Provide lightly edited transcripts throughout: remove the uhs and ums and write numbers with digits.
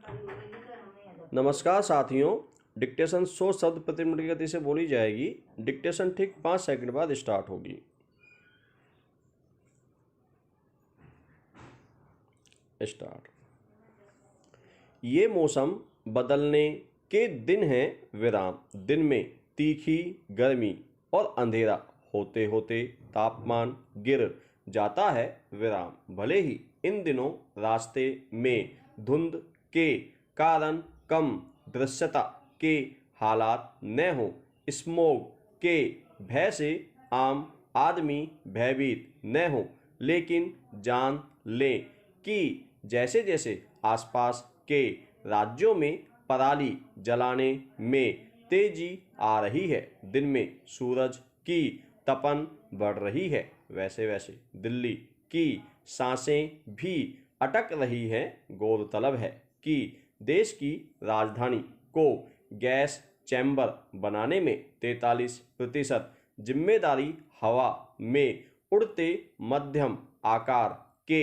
नमस्कार साथियों, डिक्टेशन 100 शब्द प्रति मिनट की गति से बोली जाएगी। डिक्टेशन ठीक 5 सेकंड बाद स्टार्ट होगी। स्टार्ट। ये मौसम बदलने के दिन हैं विराम। दिन में तीखी गर्मी और अंधेरा होते होते तापमान गिर जाता है विराम। भले ही इन दिनों रास्ते में धुंध के कारण कम दृश्यता के हालात न हो, स्मोग के भय से आम आदमी भयभीत न हो, लेकिन जान लें कि जैसे जैसे आसपास के राज्यों में पराली जलाने में तेजी आ रही है, दिन में सूरज की तपन बढ़ रही है, वैसे वैसे दिल्ली की सांसें भी अटक रही हैं। गौरतलब है कि देश की राजधानी को गैस चैम्बर बनाने में 43% जिम्मेदारी हवा में उड़ते मध्यम आकार के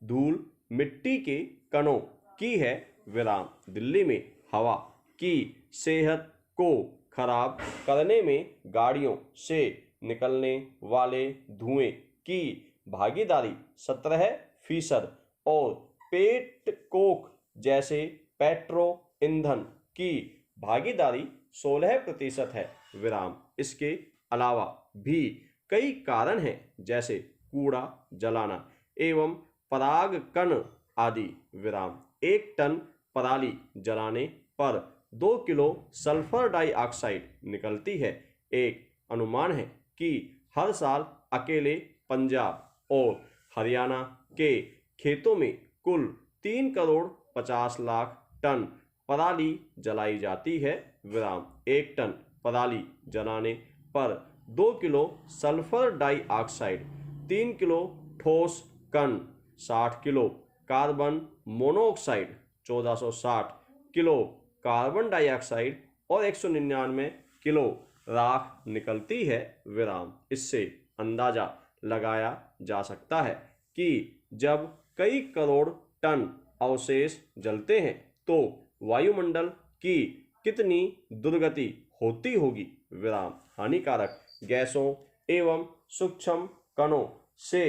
धूल मिट्टी के कणों की है विराम। दिल्ली में हवा की सेहत को खराब करने में गाड़ियों से निकलने वाले धुएं की भागीदारी 17% और पेट कोक जैसे पेट्रो ईंधन की भागीदारी 16% है विराम। इसके अलावा भी कई कारण हैं, जैसे कूड़ा जलाना एवं परागकण आदि विराम। 1 टन पराली जलाने पर 2 किलो सल्फर डाइऑक्साइड निकलती है। एक अनुमान है कि हर साल अकेले पंजाब और हरियाणा के खेतों में कुल 3 करोड़ 50 लाख टन पराली जलाई जाती है विराम। 1 टन पराली जलाने पर 2 किलो सल्फर डाइऑक्साइड, 3 किलो ठोस कण, 60 kilo carbon monoxide, 1460 kilo carbon dioxide और 199 किलो राख निकलती है विराम। इससे अंदाजा लगाया जा सकता है कि जब कई करोड़ टन अवशेष जलते हैं तो वायुमंडल की कितनी दुर्गति होती होगी विराम। हानिकारक गैसों एवं सूक्ष्म कणों से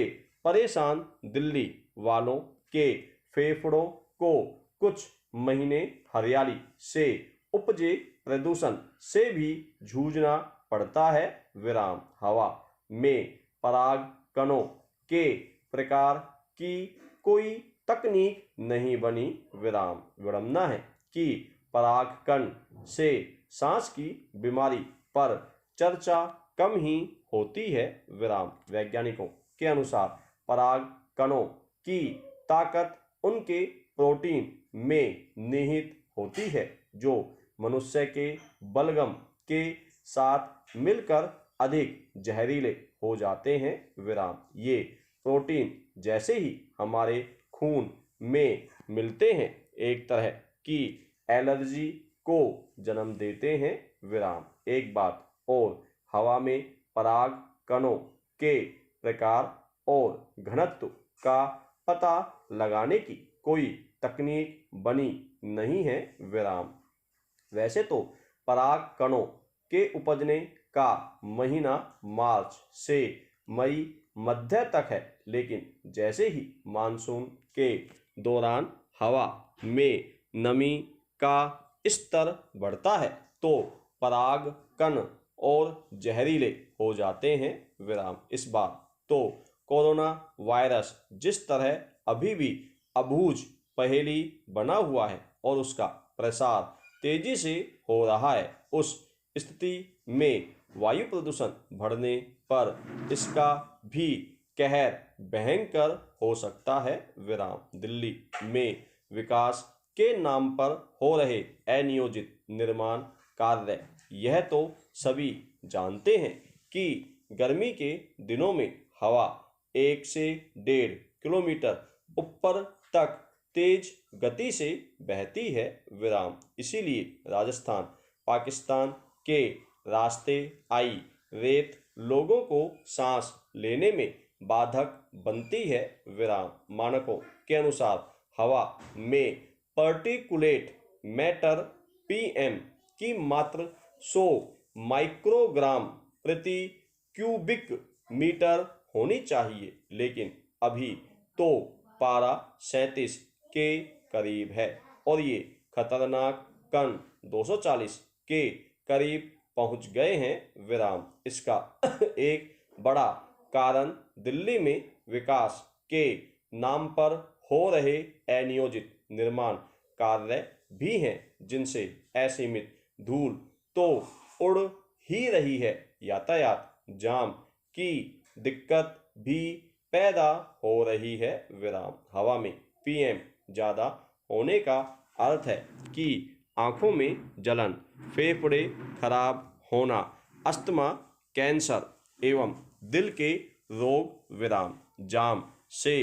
परेशान दिल्ली वालों के फेफड़ों को कुछ महीने हरियाली से उपजे प्रदूषण से भी जूझना पड़ता है विराम। हवा में पराग कणों के प्रकार की कोई तकनीक नहीं बनी विराम। विडंबना है कि पराग कण से सांस की बीमारी पर चर्चा कम ही होती है विराम। वैज्ञानिकों के अनुसार पराग कणों की ताकत उनके प्रोटीन में निहित होती है, जो मनुष्य के बलगम के साथ मिलकर अधिक जहरीले हो जाते हैं विराम। ये प्रोटीन जैसे ही हमारे खून में मिलते हैं, एक तरह की एलर्जी को जन्म देते हैं विराम। एक बात और, हवा में पराग कणों के प्रकार और घनत्व का पता लगाने की कोई तकनीक बनी नहीं है विराम। वैसे तो पराग कणों के उपजने का महीना मार्च से मई मध्य तक है, लेकिन जैसे ही मानसून के दौरान हवा में नमी का स्तर बढ़ता है तो पराग कण और जहरीले हो जाते हैं विराम। इस बार तो कोरोना वायरस जिस तरह अभी भी अबूझ पहेली बना हुआ है और उसका प्रसार तेजी से हो रहा है, उस स्थिति में वायु प्रदूषण बढ़ने पर इसका भी कहर भयंकर हो सकता है विराम। दिल्ली में विकास के नाम पर हो रहे अनियोजित निर्माण कार्य, यह तो सभी जानते हैं कि गर्मी के दिनों में हवा 1 से 1.5 किलोमीटर ऊपर तक तेज गति से बहती है विराम। इसीलिए राजस्थान पाकिस्तान के रास्ते आई रेत लोगों को सांस लेने में बाधक बनती है विराम। मानकों के अनुसार हवा में पर्टिकुलेट मैटर पीएम की मात्रा 100 माइक्रोग्राम प्रति क्यूबिक मीटर होनी चाहिए, लेकिन अभी तो पारा 37 के करीब है और ये खतरनाक कण 240 के करीब पहुंच गए हैं। विराम। इसका एक बड़ा कारण दिल्ली में विकास के नाम पर हो रहे अनियोजित निर्माण कार्य भी हैं, जिनसे असीमित धूल तो उड़ ही रही है, यातायात जाम की दिक्कत भी पैदा हो रही है। विराम। हवा में पीएम ज्यादा होने का अर्थ है कि आंखों में जलन, फेफड़े खराब होना, अस्थमा, कैंसर एवं दिल के रोग। विराम। जाम से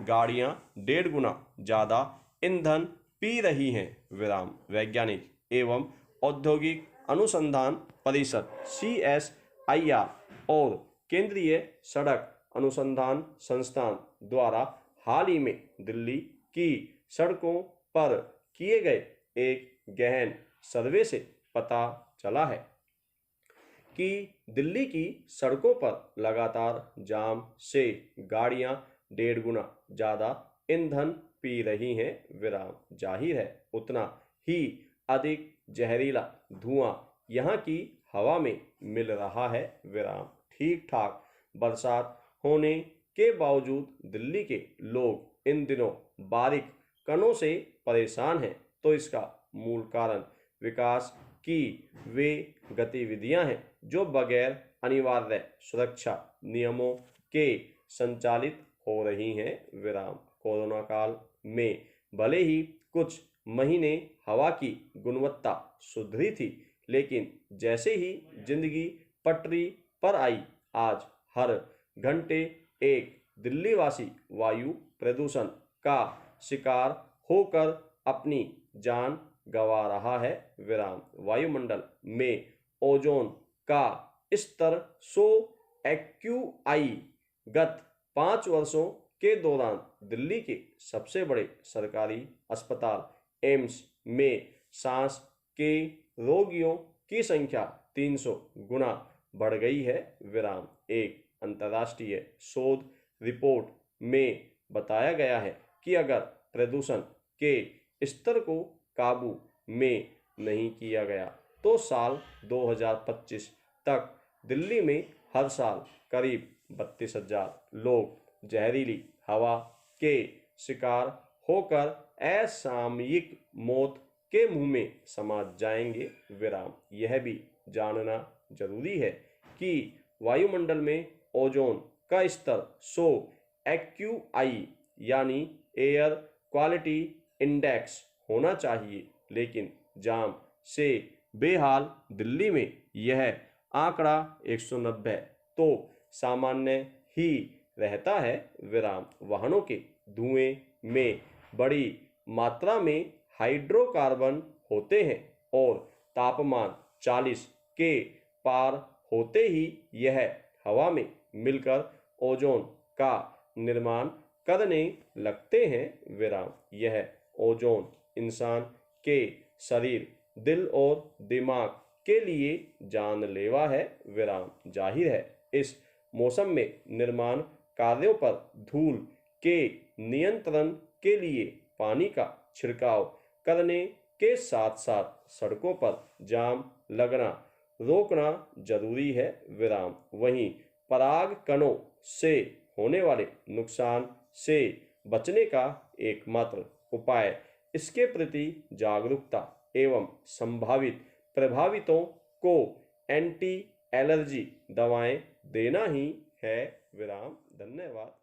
गाड़ियां 1.5 गुना ज्यादा ईंधन पी रही हैं। विराम। वैज्ञानिक एवं औद्योगिक अनुसंधान परिषद CSIR और केंद्रीय सड़क अनुसंधान संस्थान द्वारा हाल ही में दिल्ली की सड़कों पर किए गए एक गहन सर्वे से पता चला है कि दिल्ली की सड़कों पर लगातार जाम से गाड़ियां 1.5 गुना ज्यादा ईंधन पी रही हैं। विराम। जाहिर है उतना ही अधिक जहरीला धुआं यहाँ की हवा में मिल रहा है। विराम। ठीक ठाक बरसात होने के बावजूद दिल्ली के लोग इन दिनों बारीक कणों से परेशान हैं, तो इसका मूल कारण विकास की वे गतिविधियां हैं जो बगैर अनिवार्य सुरक्षा नियमों के संचालित हो रही हैं। विराम। कोरोना काल में भले ही कुछ महीने हवा की गुणवत्ता सुधरी थी, लेकिन जैसे ही जिंदगी पटरी पर आई, आज हर घंटे एक दिल्लीवासी वायु प्रदूषण का शिकार होकर अपनी जान गंवा रहा है। विराम। वायुमंडल में ओजोन का स्तर 100 AQI गत 5 वर्षों के दौरान दिल्ली के सबसे बड़े सरकारी अस्पताल एम्स में सांस के रोगियों की संख्या 300 गुना बढ़ गई है। विराम। एक अंतर्राष्ट्रीय शोध रिपोर्ट में बताया गया है कि अगर प्रदूषण के स्तर को काबू में नहीं किया गया तो साल 2025 तक दिल्ली में हर साल करीब 32,000 लोग जहरीली हवा के शिकार होकर असामयिक मौत के मुंह में समा जाएंगे। विराम। यह भी जानना जरूरी है कि वायुमंडल में ओजोन का स्तर 100 AQI यानी एयर क्वालिटी इंडेक्स होना चाहिए, लेकिन जाम से बेहाल दिल्ली में यह आंकड़ा 190 तो सामान्य ही रहता है। विराम। वाहनों के धुएं में बड़ी मात्रा में हाइड्रोकार्बन होते हैं और तापमान 40 के पार होते ही यह हवा में मिलकर ओजोन का निर्माण करने लगते हैं। विराम। यह ओजोन इंसान के शरीर, दिल और दिमाग के लिए जानलेवा है। विराम। जाहिर है इस मौसम में निर्माण कार्यों पर धूल के नियंत्रण के लिए पानी का छिड़काव करने के साथ साथ सड़कों पर जाम लगना रोकना जरूरी है। विराम। वहीं पराग कणों से होने वाले नुकसान से बचने का एकमात्र उपाय इसके प्रति जागरूकता एवं संभावित प्रभावितों को एंटी एलर्जी दवाएं देना ही है। विराम। धन्यवाद।